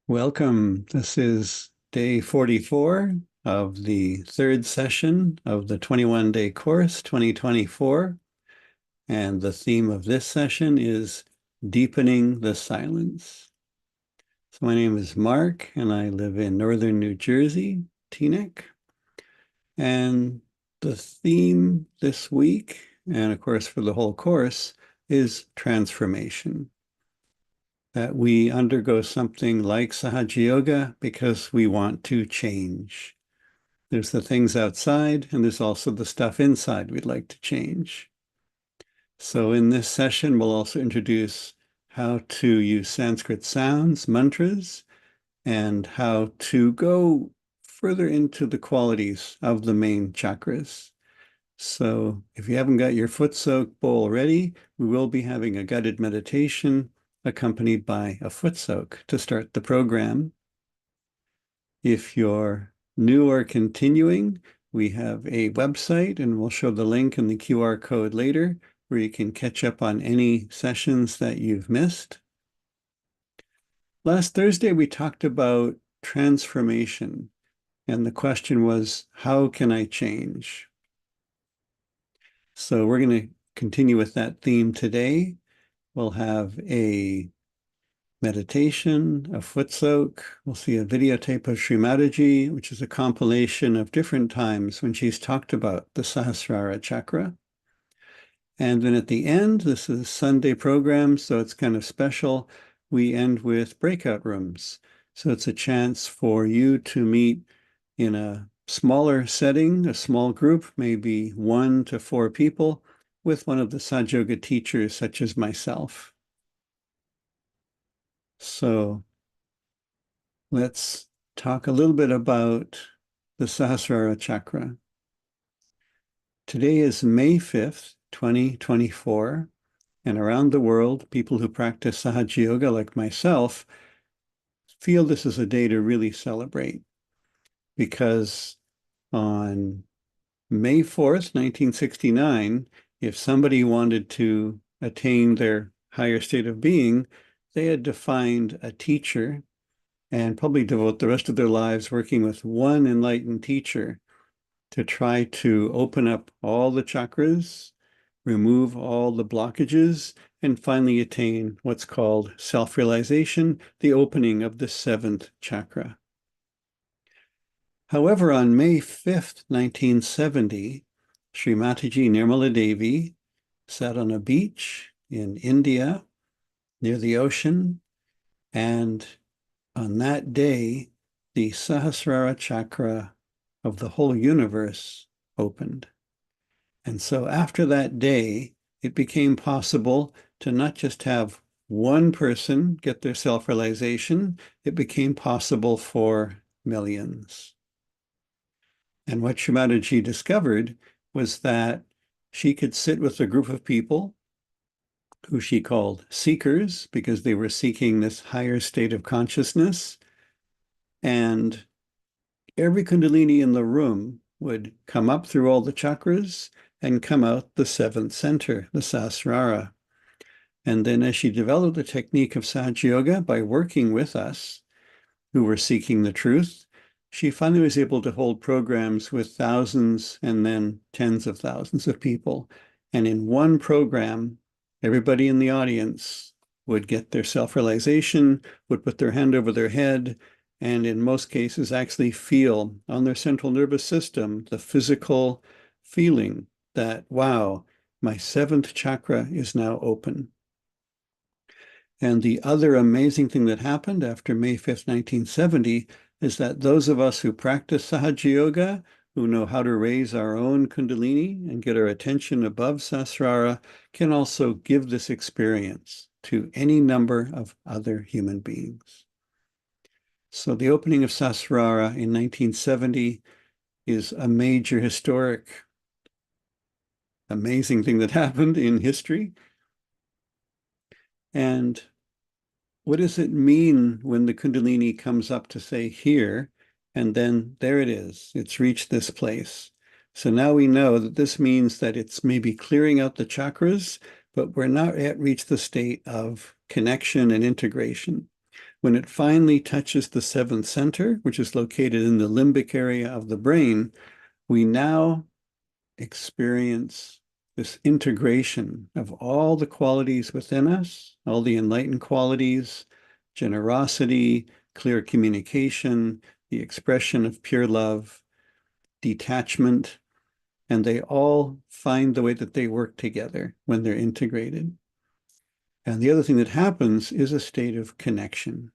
Welcome. This is day 44 of the third session of the 21-day course 2024. And the theme of this session is Deepening the Silence. So my name is Mark, and I live in northern New Jersey, Teaneck. And the theme this week, and of course for the whole course, is transformation. That we undergo something like Sahaja Yoga because we want to change. There's the things outside, and there's also the stuff inside we'd like to change. So in this session, we'll also introduce how to use Sanskrit sounds, mantras, and how to go further into the qualities of the main chakras. So if you haven't got your foot soak bowl ready, we will be having a guided meditation accompanied by a foot soak to start the program. If you're new or continuing, we have a website, and we'll show the link and the QR code later, where you can catch up on any sessions that you've missed. Last Thursday, we talked about transformation, and the question was, how can I change? So we're going to continue with that theme today. We'll have a meditation, a foot soak. We'll see a videotape of Shri Mataji, which is a compilation of different times when she's talked about the Sahasrara chakra. And then at the end, this is a Sunday program, so it's kind of special. We end with breakout rooms. So it's a chance for you to meet in a smaller setting, a small group, maybe 1 to 4 people, with one of the Sahaja Yoga teachers, such as myself. So let's talk a little bit about the Sahasrara chakra. Today is May 5th, 2024, and around the world, people who practice Sahaja Yoga, like myself, feel this is a day to really celebrate, because on May 4th, 1969, if somebody wanted to attain their higher state of being, they had to find a teacher and probably devote the rest of their lives working with one enlightened teacher to try to open up all the chakras, remove all the blockages, and finally attain what's called self-realization, the opening of the 7th chakra. However, on May 5th, 1970, Shri Mataji Nirmala Devi sat on a beach in India near the ocean, and on that day, the Sahasrara chakra of the whole universe opened. And so after that day, it became possible to not just have one person get their self-realization, it became possible for millions. And what Shri Mataji discovered was that she could sit with a group of people who she called seekers, because they were seeking this higher state of consciousness. And every Kundalini in the room would come up through all the chakras and come out the 7th center, the Sahasrara. And then as she developed the technique of Sahaja Yoga by working with us, who were seeking the truth, she finally was able to hold programs with thousands and then tens of thousands of people. And in one program, everybody in the audience would get their self-realization, would put their hand over their head, and in most cases actually feel on their central nervous system the physical feeling that, wow, my 7th chakra is now open. And the other amazing thing that happened after May 5th, 1970, is that those of us who practice Sahaja Yoga, who know how to raise our own Kundalini and get our attention above Sahasrara, can also give this experience to any number of other human beings. So the opening of Sahasrara in 1970 is a major historic, amazing thing that happened in history. And what does it mean when the Kundalini comes up to say here, and then there it is, it's reached this place? So now we know that this means that it's maybe clearing out the chakras, but we're not yet reached the state of connection and integration. when it finally touches the seventh center, which is located in the limbic area of the brain, we now experience this integration of all the qualities within us, all the enlightened qualities, generosity, clear communication, the expression of pure love, detachment, and they all find the way that they work together when they're integrated. And the other thing that happens is a state of connection.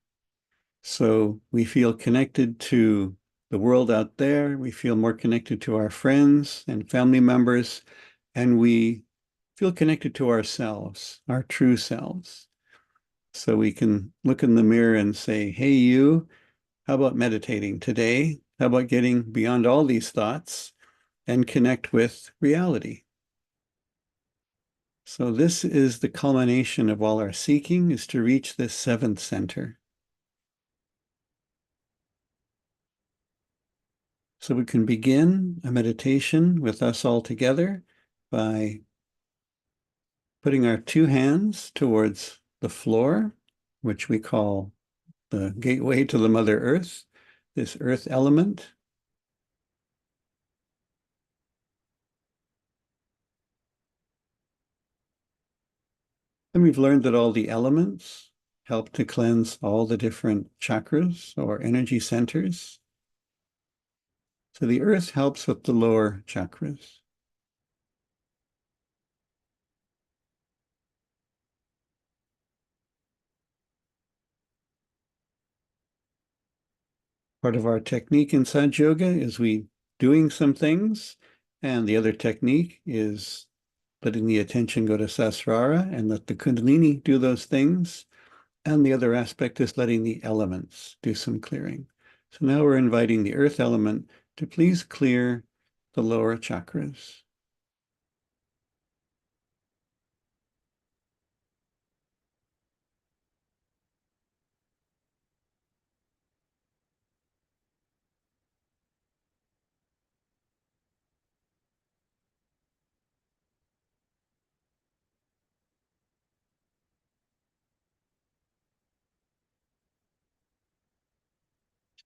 So we feel connected to the world out there. We feel more connected to our friends and family members, and we feel connected to ourselves, our true selves. So we can look in the mirror and say, hey, you, how about meditating today? How about getting beyond all these thoughts and connect with reality? So this is the culmination of all our seeking, is to reach this seventh center. So we can begin a meditation with us all together by putting our two hands towards the floor, which we call the gateway to the Mother Earth, this earth element. And we've learned that all the elements help to cleanse all the different chakras or energy centers. So the earth helps with the lower chakras. Part of our technique in Sahaja Yoga is we doing some things, and the other technique is letting the attention go to Sahasrara and let the Kundalini do those things. And the other aspect is letting the elements do some clearing. So now we're inviting the earth element to please clear the lower chakras.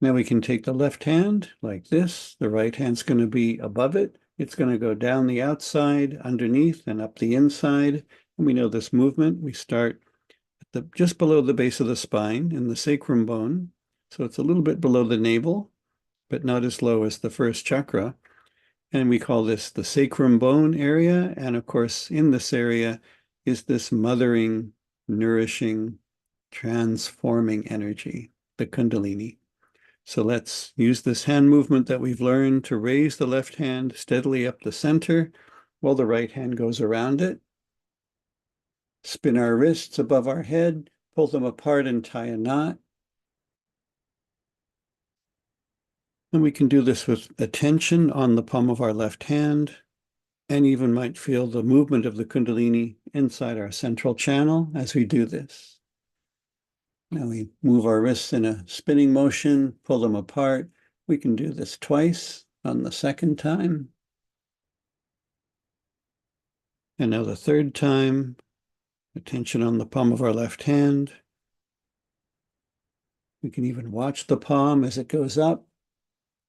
Now we can take the left hand like this. The right hand's going to be above it. It's going to go down the outside, underneath, and up the inside. And we know this movement. We start at just below the base of the spine in the sacrum bone. So it's a little bit below the navel, but not as low as the first chakra. And we call this the sacrum bone area. And of course, in this area is this mothering, nourishing, transforming energy, the Kundalini. So let's use this hand movement that we've learned to raise the left hand steadily up the center while the right hand goes around it. Spin our wrists above our head, pull them apart and tie a knot. And we can do this with attention on the palm of our left hand, and even might feel the movement of the Kundalini inside our central channel as we do this. Now we move our wrists in a spinning motion, pull them apart. We can do this twice on the second time. And now the third time, attention on the palm of our left hand. We can even watch the palm as it goes up.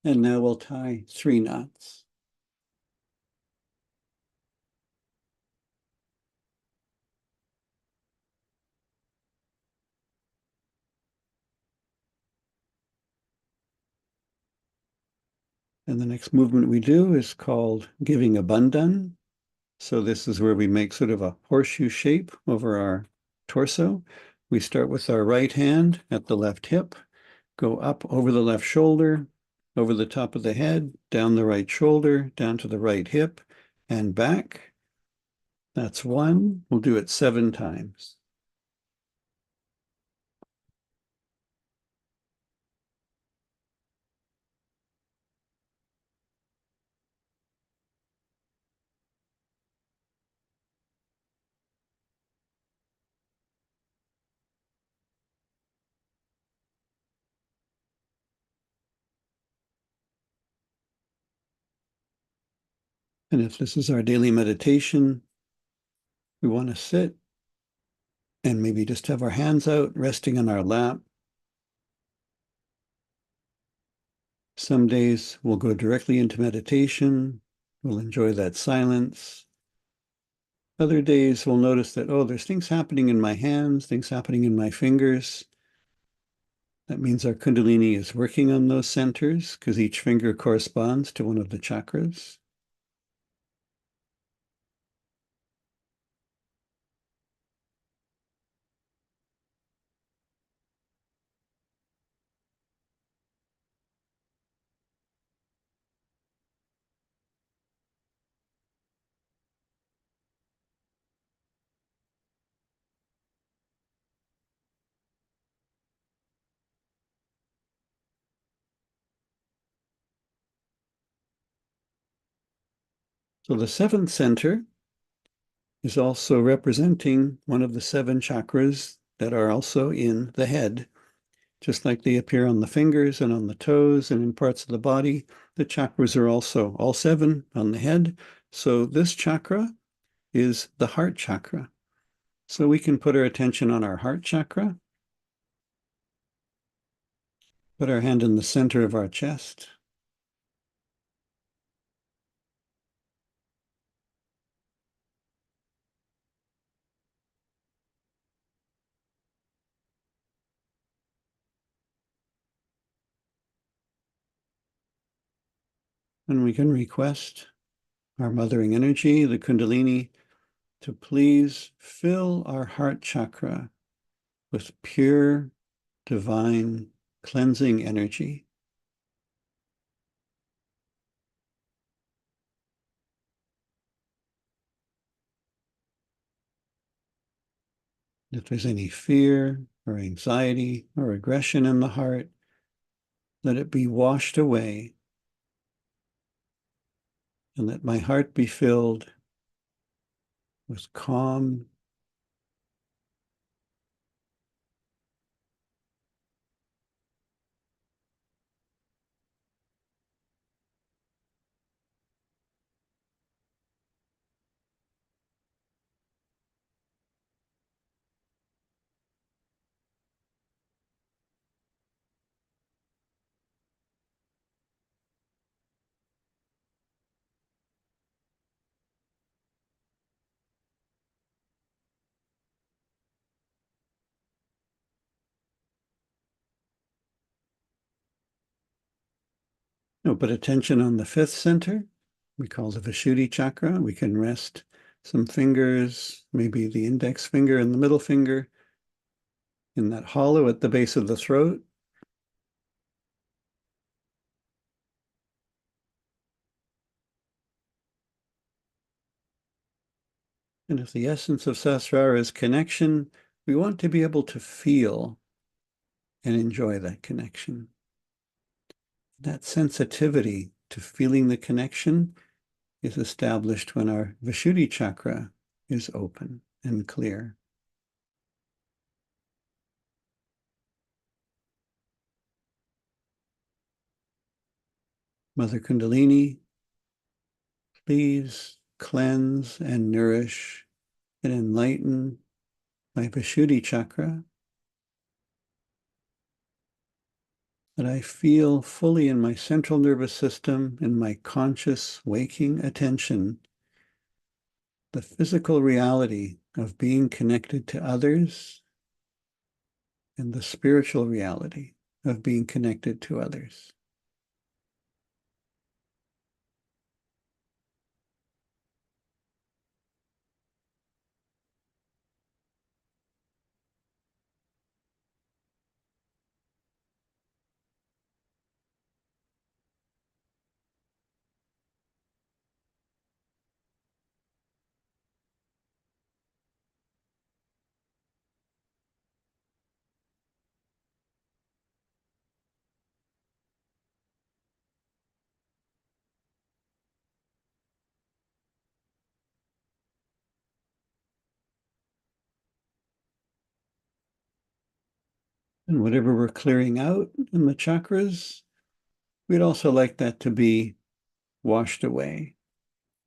And now we'll tie 3 knots. And the next movement we do is called giving abundance. So this is where we make sort of a horseshoe shape over our torso. We start with our right hand at the left hip, go up over the left shoulder, over the top of the head, down the right shoulder, down to the right hip, and back. That's 1. We'll do it 7 times. And if this is our daily meditation, we want to sit and maybe just have our hands out resting on our lap. Some days we'll go directly into meditation. We'll enjoy that silence. Other days we'll notice that, oh, there's things happening in my hands, things happening in my fingers. That means our Kundalini is working on those centers because each finger corresponds to one of the chakras. So the seventh center is also representing one of the seven chakras that are also in the head. Just like they appear on the fingers and on the toes and in parts of the body, the chakras are also all seven on the head. So this chakra is the heart chakra. So we can put our attention on our heart chakra, put our hand in the center of our chest, and we can request our mothering energy, the Kundalini, to please fill our heart chakra with pure, divine, cleansing energy. If there's any fear or anxiety or aggression in the heart, let it be washed away, and let my heart be filled with calm, put attention on the fifth center. We call the Vishuddhi chakra. We can rest some fingers, maybe the index finger and the middle finger, in that hollow at the base of the throat. And if the essence of Sahasrara is connection, we want to be able to feel and enjoy that connection. That sensitivity to feeling the connection is established when our Vishuddhi chakra is open and clear. Mother Kundalini, please cleanse and nourish and enlighten my Vishuddhi chakra, that I feel fully in my central nervous system, in my conscious waking attention, the physical reality of being connected to others and the spiritual reality of being connected to others. And whatever we're clearing out in the chakras, we'd also like that to be washed away.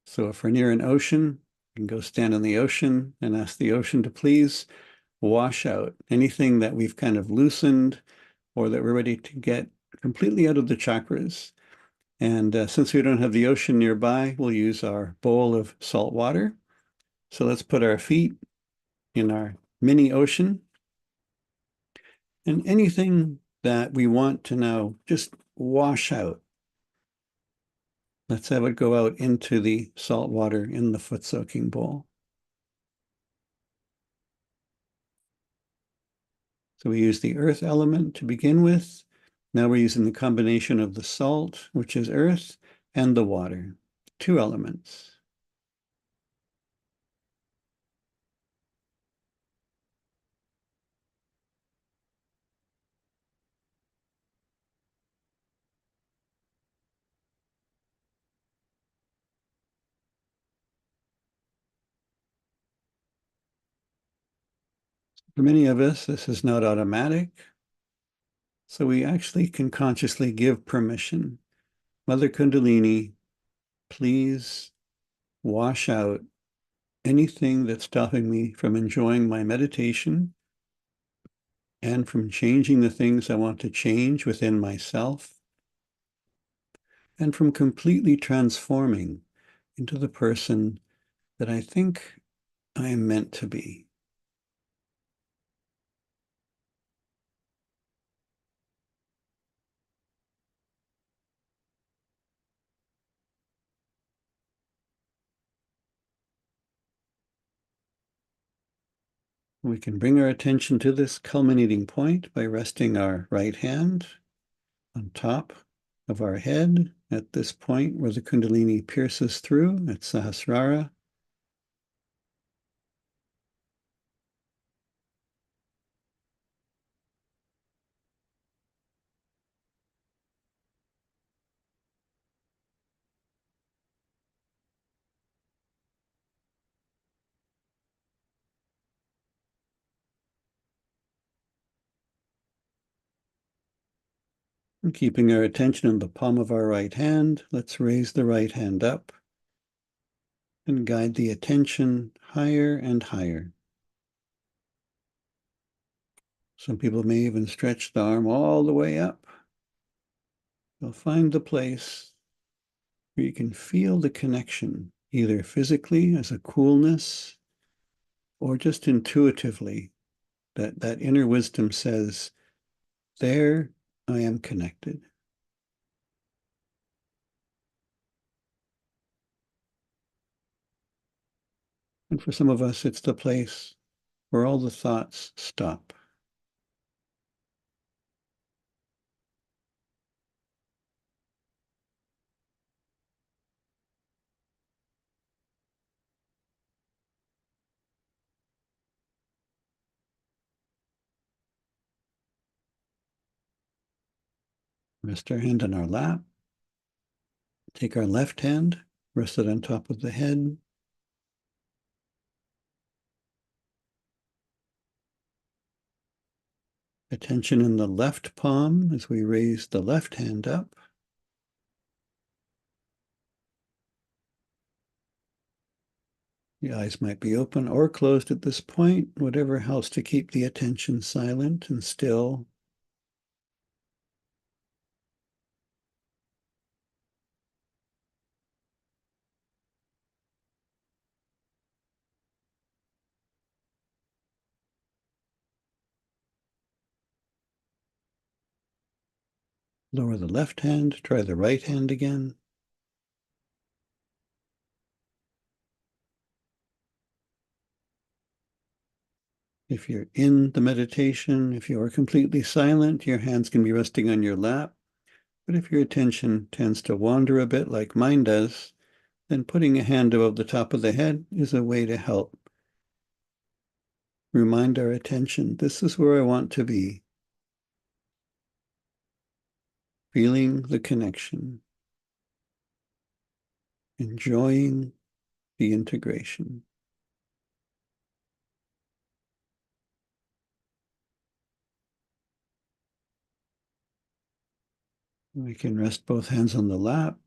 So if we're near an ocean, we can go stand in the ocean and ask the ocean to please wash out anything that we've kind of loosened or that we're ready to get completely out of the chakras. And since we don't have the ocean nearby, we'll use our bowl of salt water. So let's put our feet in our mini ocean. And anything that we want to now just wash out, let's have it go out into the salt water in the foot soaking bowl. So we use the earth element to begin with. Now we're using the combination of the salt, which is earth, and the water, 2 elements. For many of us, this is not automatic. So we actually can consciously give permission. Mother Kundalini, please wash out anything that's stopping me from enjoying my meditation and from changing the things I want to change within myself, and from completely transforming into the person that I think I am meant to be. We can bring our attention to this culminating point by resting our right hand on top of our head at this point where the Kundalini pierces through at Sahasrara. And keeping our attention on the palm of our right hand, let's raise the right hand up and guide the attention higher and higher. Some people may even stretch the arm all the way up. You'll find the place where you can feel the connection, either physically as a coolness or just intuitively, that inner wisdom says, there I am connected. And for some of us, it's the place where all the thoughts stop. Rest our hand on our lap. Take our left hand, rest it on top of the head. Attention in the left palm as we raise the left hand up. The eyes might be open or closed at this point, whatever helps to keep the attention silent and still. Lower the left hand, try the right hand again. If you're in the meditation, if you are completely silent, your hands can be resting on your lap. But if your attention tends to wander a bit like mine does, then putting a hand above the top of the head is a way to help remind our attention, this is where I want to be. Feeling the connection, enjoying the integration. We can rest both hands on the lap.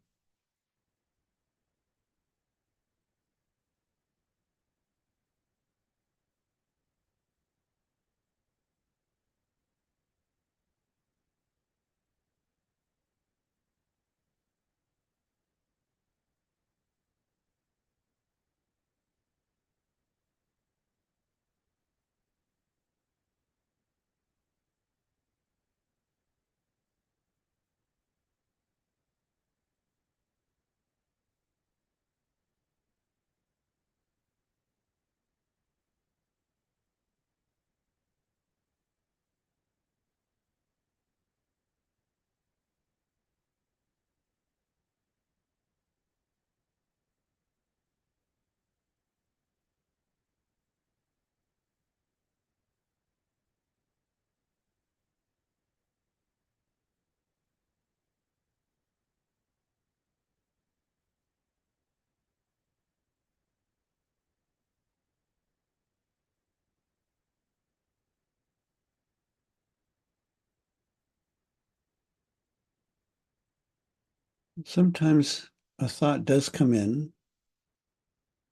Sometimes a thought does come in,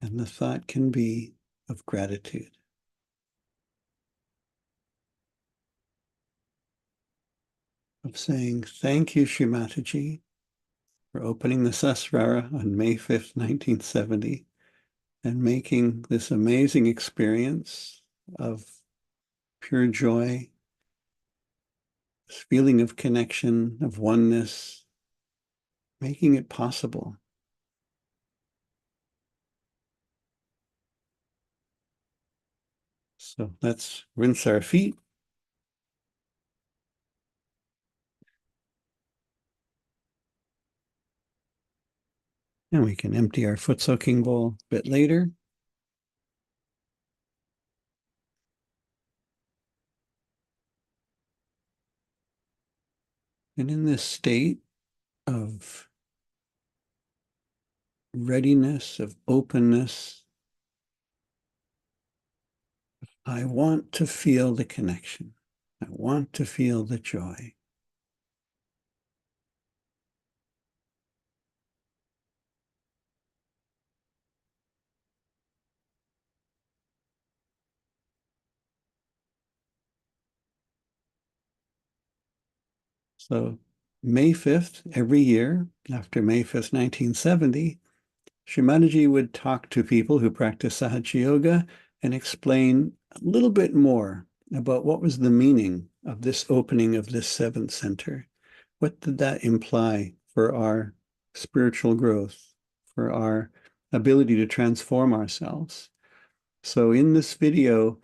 and the thought can be of gratitude. Of saying, thank you, Shri Mataji, for opening the Sahasrara on May 5th, 1970, and making this amazing experience of pure joy, this feeling of connection, of oneness, making it possible. So let's rinse our feet. And we can empty our foot soaking bowl a bit later. And in this state of readiness, of openness, I want to feel the connection. I want to feel the joy. So May 5th, every year, after May 5th, 1970, Shri Mataji would talk to people who practice Sahaja Yoga and explain a little bit more about what was the meaning of this opening of this seventh center. What did that imply for our spiritual growth, for our ability to transform ourselves? So in this video,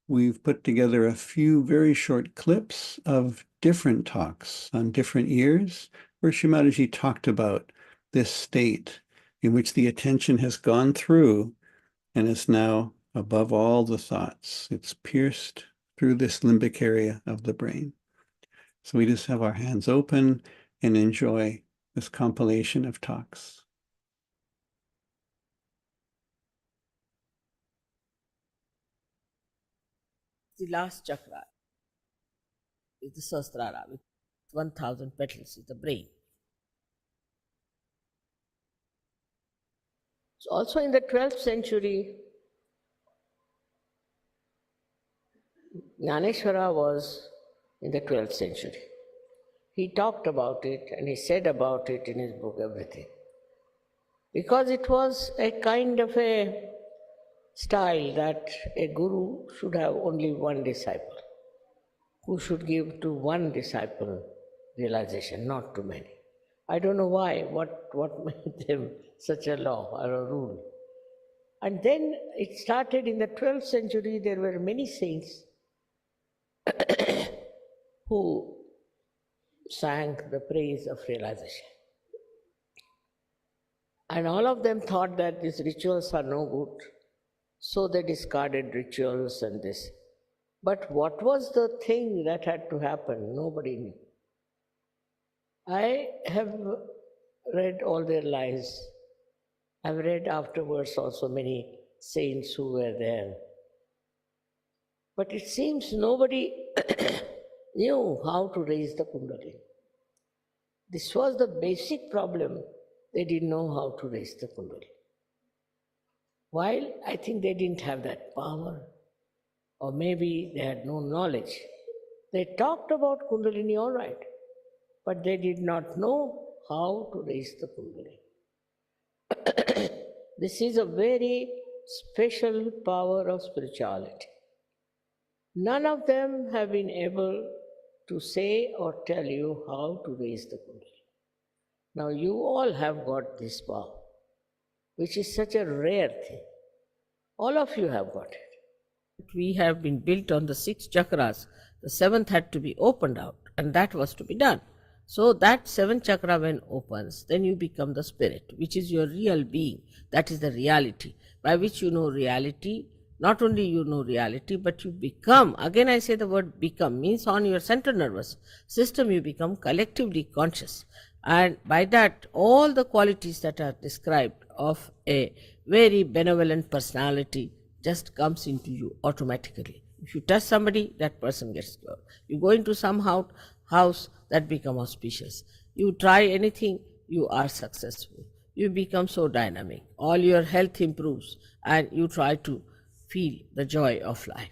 we've put together a few very short clips of different talks on different years where Shri Mataji talked about this state in which the attention has gone through and is now above all the thoughts. It's pierced through this limbic area of the brain. So we just have our hands open and enjoy this compilation of talks. The last chakra is the Sahasrara with 1000 petals is the brain. So also in the 12th century, Jnaneshwara was in the 12th century. He talked about it and he said about it in his book, Everything. Because it was a kind of a style that a guru should have only one disciple, who should give to one disciple realization, not to many. I don't know why, what made them such a law or a rule. And then it started in the 12th century, there were many saints who sang the praise of realization. And all of them thought that these rituals are no good, so they discarded rituals and this. But what was the thing that had to happen? Nobody knew. I have read all their lives. I've read afterwards also many saints who were there. But it seems nobody knew how to raise the Kundalini. This was the basic problem. They didn't know how to raise the Kundalini. While I think they didn't have that power, or maybe they had no knowledge. They talked about Kundalini all right, but they did not know how to raise the Kundalini. This is a very special power of spirituality. None of them have been able to say or tell you how to raise the Kundalini. Now you all have got this power, which is such a rare thing. All of you have got it. We have been built on the 6 chakras. The 7th had to be opened out, and that was to be done. So that 7th chakra when opens, then you become the spirit, which is your real being. That is the reality, by which you know reality. Not only you know reality, but you become, again I say the word become, means on your central nervous system you become collectively conscious. And by that, all the qualities that are described of a very benevolent personality just comes into you automatically. If you touch somebody, that person gets cured. You go into some house, that become auspicious. You try anything, you are successful. You become so dynamic. All your health improves and you try to feel the joy of life.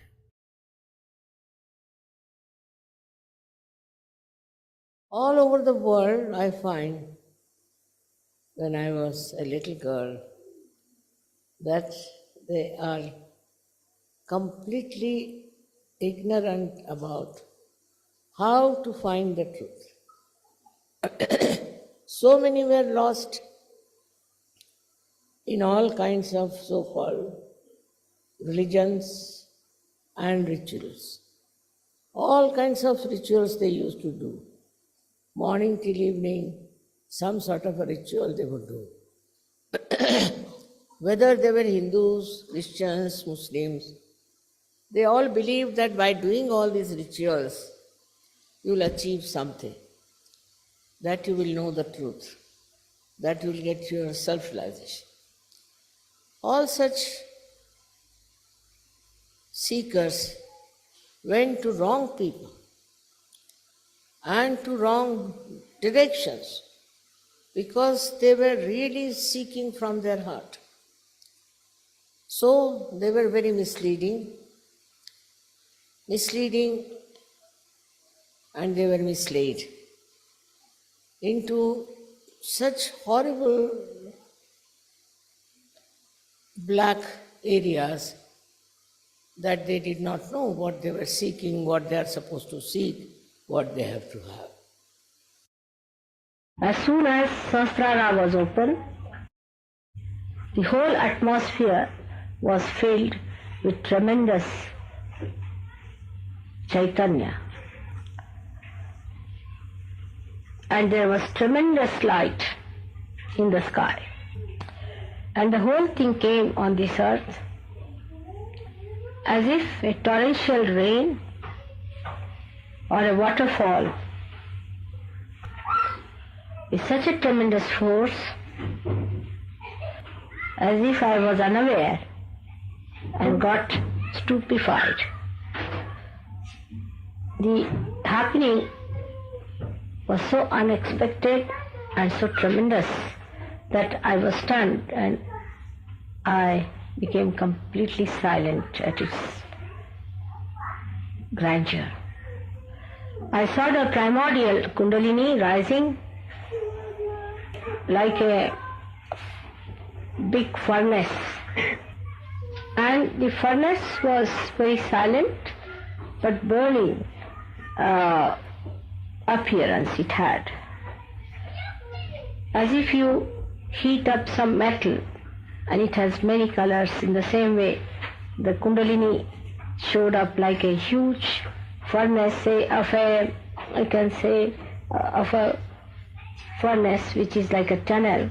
All over the world, I find when I was a little girl that they are completely ignorant about how to find the truth. So many were lost in all kinds of so called religions and rituals. All kinds of rituals they used to do. Morning till evening, some sort of a ritual they would do. Whether they were Hindus, Christians, Muslims, they all believed that by doing all these rituals, you will achieve something, that you will know the truth, that you will get your self-realization. All such seekers went to wrong people and to wrong directions because they were really seeking from their heart. So they were very misleading, and they were misled into such horrible black areas that they did not know what they were seeking, what they are supposed to seek, what they have to have. As soon as Sahasrara was open, the whole atmosphere was filled with tremendous Chaitanya. And there was tremendous light in the sky. And the whole thing came on this earth as if a torrential rain or a waterfall with such a tremendous force, as if I was unaware and got stupefied. The happening was so unexpected and so tremendous that I was stunned and I became completely silent at its grandeur. I saw the primordial Kundalini rising like a big furnace, and the furnace was very silent but burning appearance it had, as if you heat up some metal and it has many colors. In the same way, the Kundalini showed up like a huge furnace, of a furnace which is like a tunnel,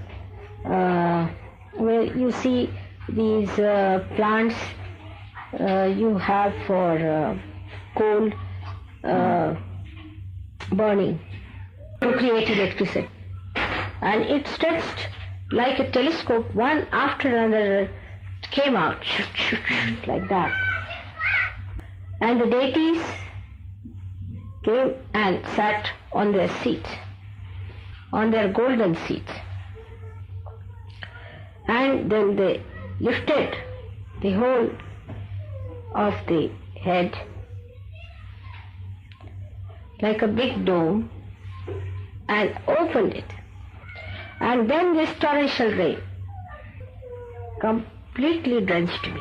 where you see these plants you have for coal burning to create electricity. And it stretched like a telescope, one after another came out, like that. And the deities came and sat on their seats, on their golden seats. And then they lifted the whole of the head like a big dome and opened it. And then this torrential rain completely drenched me.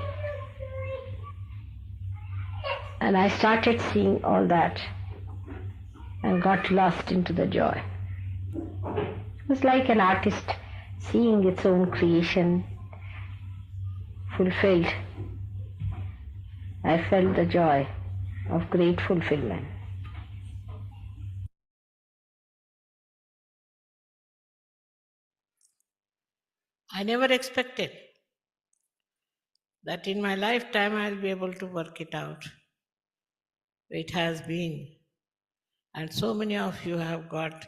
And I started seeing all that and got lost into the joy. It was like an artist seeing its own creation fulfilled. I felt the joy of great fulfillment. I never expected that in my lifetime I'll be able to work it out. It has been. And so many of you have got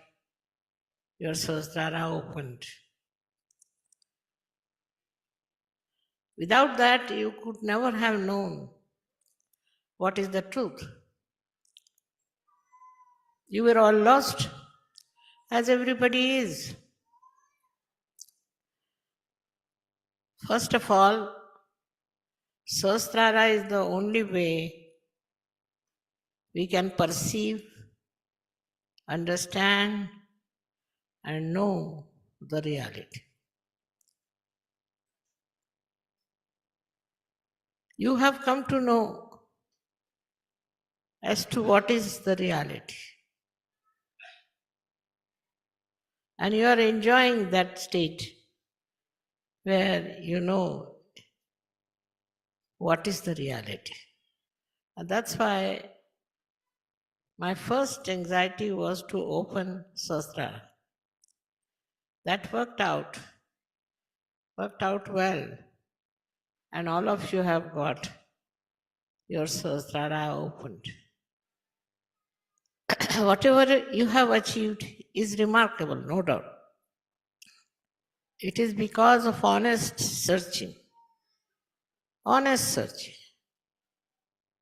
your Sahasrara opened. Without that, you could never have known what is the truth. You were all lost, as everybody is. First of all, Sahasrara is the only way we can perceive, understand, and know the reality. You have come to know as to what is the reality. And you are enjoying that state where you know what is the reality. And that's why my first anxiety was to open Sahasrara. That worked out well. And all of you have got your Sahasrara opened. Whatever you have achieved is remarkable, no doubt. It is because of honest searching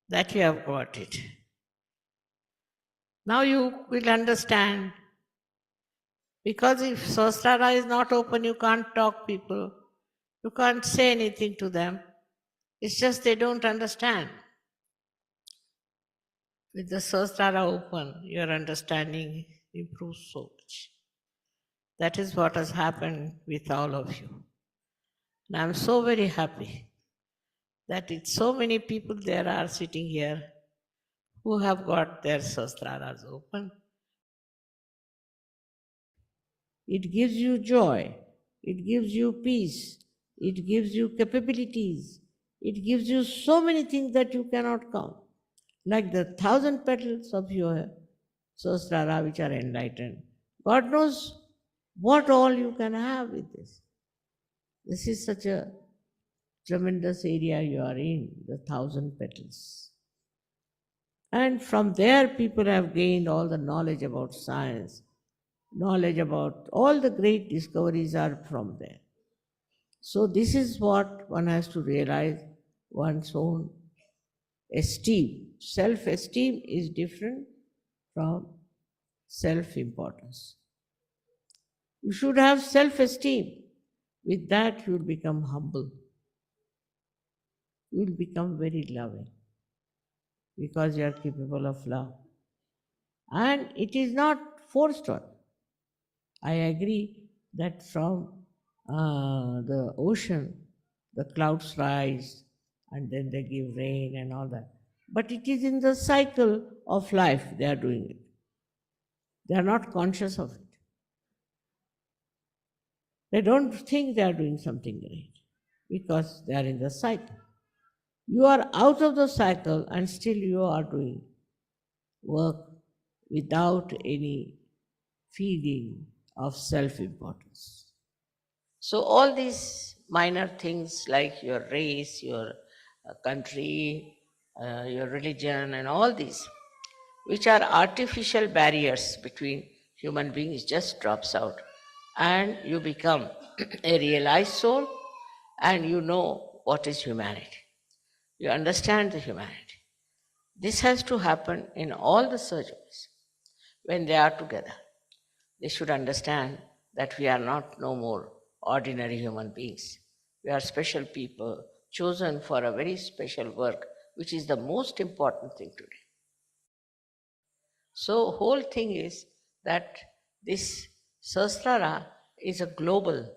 that you have got it. Now you will understand, because if Sahasrara is not open, you can't talk people, you can't say anything to them. It's just they don't understand. With the Sahasrara open, your understanding improves so much. That is what has happened with all of you. And I'm so very happy that it's so many people there are sitting here who have got their Sahasraras open. It gives you joy, it gives you peace, it gives you capabilities, it gives you so many things that you cannot count. Like the 1,000 petals of your Sahasrara which are enlightened. God knows what all you can have with this. This is such a tremendous area you are in, the 1,000 petals. And from there, people have gained all the knowledge about science, knowledge about all the great discoveries are from there. So, this is what one has to realize, one's own esteem. Self esteem is different from self importance. You should have self esteem. With that, you will become humble. You will become very loving because you are capable of love. And it is not forced on. I agree that from the ocean, the clouds rise and then they give rain and all that. But it is in the cycle of life they are doing it. They are not conscious of it. They don't think they are doing something great because they are in the cycle. You are out of the cycle and still you are doing work without any feeling of self-importance. So all these minor things like your race, your country, your religion and all these, which are artificial barriers between human beings, just drops out and you become a realized soul and you know what is humanity. You understand the humanity. This has to happen in all the surgeries when they are together. They should understand that we are not no more ordinary human beings. We are special people chosen for a very special work, which is the most important thing today. So whole thing is that this Sahasrara is a global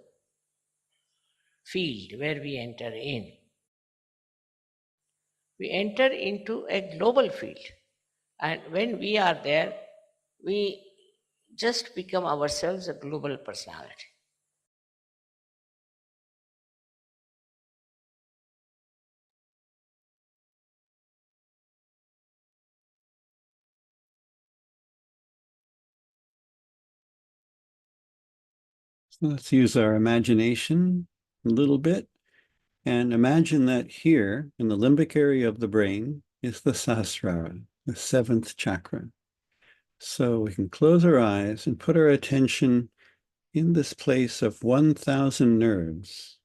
field where we enter in. We enter into a global field. And when we are there, we just become ourselves a global personality. So let's use our imagination a little bit and imagine that here in the limbic area of the brain is the Sahasrara, the seventh chakra. So we can close our eyes and put our attention in this place of 1,000 nerves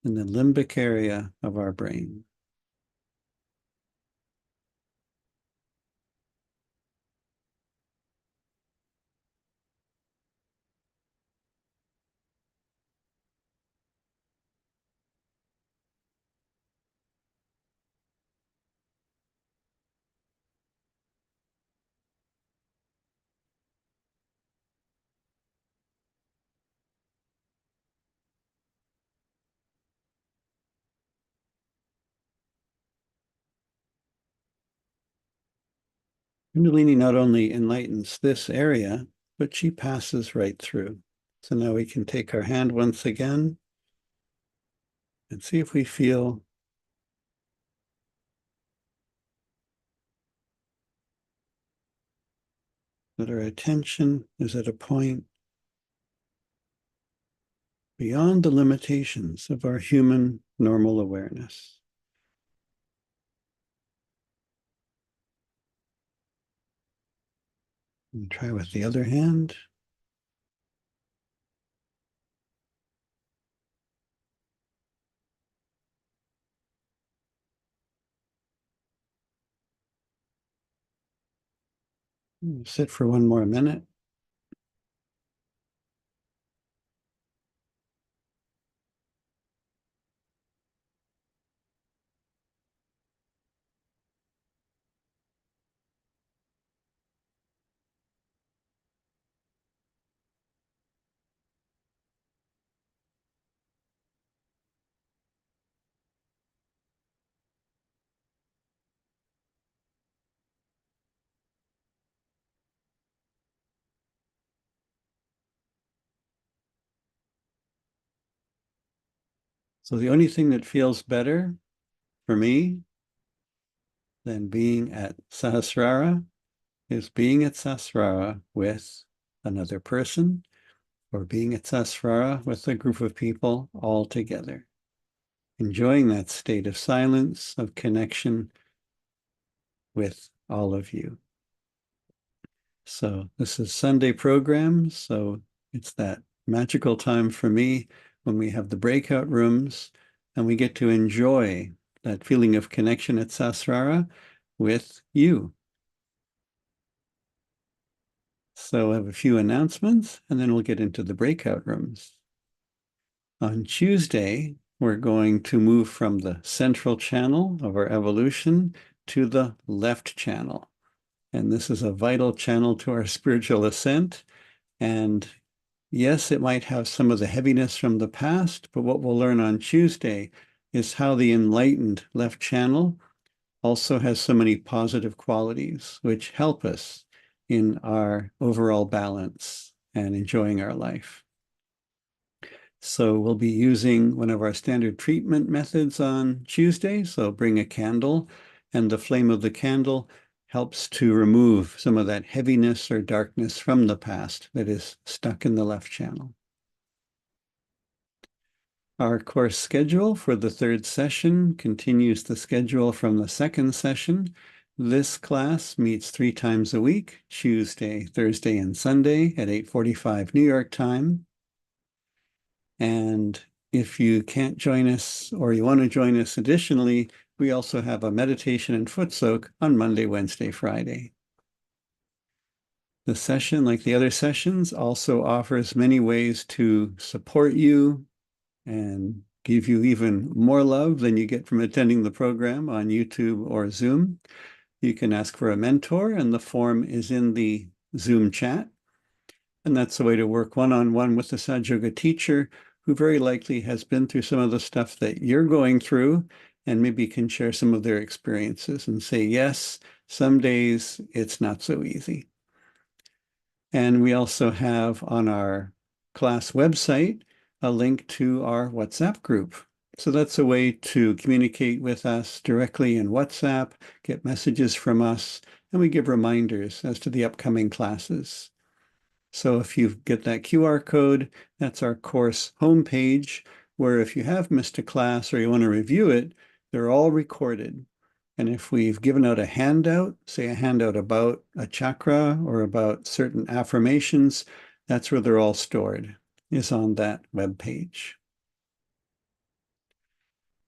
in the limbic area of our brain. Kundalini not only enlightens this area, but she passes right through. So now we can take our hand once again and see if we feel that our attention is at a point beyond the limitations of our human normal awareness. And try with the other hand. Sit for one more minute. So the only thing that feels better for me than being at Sahasrara is being at Sahasrara with another person, or being at Sahasrara with a group of people all together, enjoying that state of silence, of connection with all of you. So this is Sunday program, so it's that magical time for me when we have the breakout rooms and we get to enjoy that feeling of connection at Sahasrara with you. So I have a few announcements and then we'll get into the breakout rooms. On Tuesday, we're going to move from the central channel of our evolution to the left channel. And this is a vital channel to our spiritual ascent. And yes, it might have some of the heaviness from the past, but what we'll learn on Tuesday is how the enlightened left channel also has so many positive qualities which help us in our overall balance and enjoying our life. So we'll be using one of our standard treatment methods on Tuesday. So bring a candle, and the flame of the candle helps to remove some of that heaviness or darkness from the past that is stuck in the left channel. Our course schedule for the third session continues the schedule from the second session. This class meets 3 times a week, Tuesday, Thursday, and Sunday at 8:45 New York time. And if you can't join us or you want to join us additionally, we also have a meditation and foot soak on Monday, Wednesday, Friday. The session, like the other sessions, also offers many ways to support you and give you even more love than you get from attending the program on YouTube or Zoom. You can ask for a mentor, and the form is in the Zoom chat. And that's a way to work one-on-one with the Sahaja Yoga teacher who very likely has been through some of the stuff that you're going through and maybe can share some of their experiences and say, yes, some days it's not so easy. And we also have on our class website a link to our WhatsApp group. So that's a way to communicate with us directly in WhatsApp, get messages from us, and we give reminders as to the upcoming classes. So if you get that QR code, that's our course homepage, where if you have missed a class or you want to review it, they're all recorded. And if we've given out a handout, say a handout about a chakra or about certain affirmations, that's where they're all stored, is on that web page.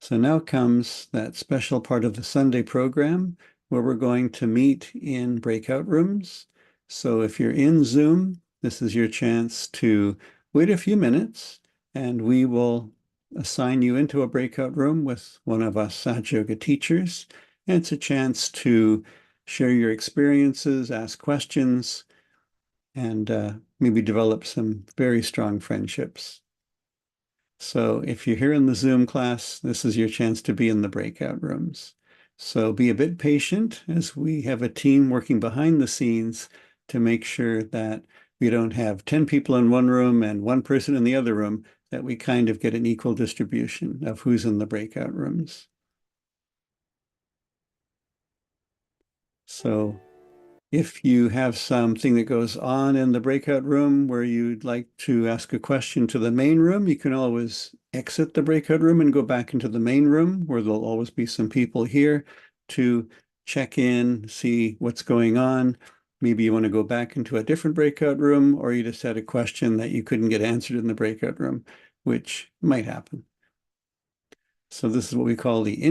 So now comes that special part of the Sunday program where we're going to meet in breakout rooms. So if you're in Zoom, this is your chance to wait a few minutes and we will assign you into a breakout room with one of us Sahaja Yoga teachers. And it's a chance to share your experiences, ask questions, and maybe develop some very strong friendships. So if you're here in the Zoom class, this is your chance to be in the breakout rooms. So be a bit patient as we have a team working behind the scenes to make sure that we don't have 10 people in one room and one person in the other room, that we kind of get an equal distribution of who's in the breakout rooms. So if you have something that goes on in the breakout room where you'd like to ask a question to the main room, you can always exit the breakout room and go back into the main room, where there'll always be some people here to check in, see what's going on. Maybe you want to go back into a different breakout room, or you just had a question that you couldn't get answered in the breakout room, which might happen. So this is what we call the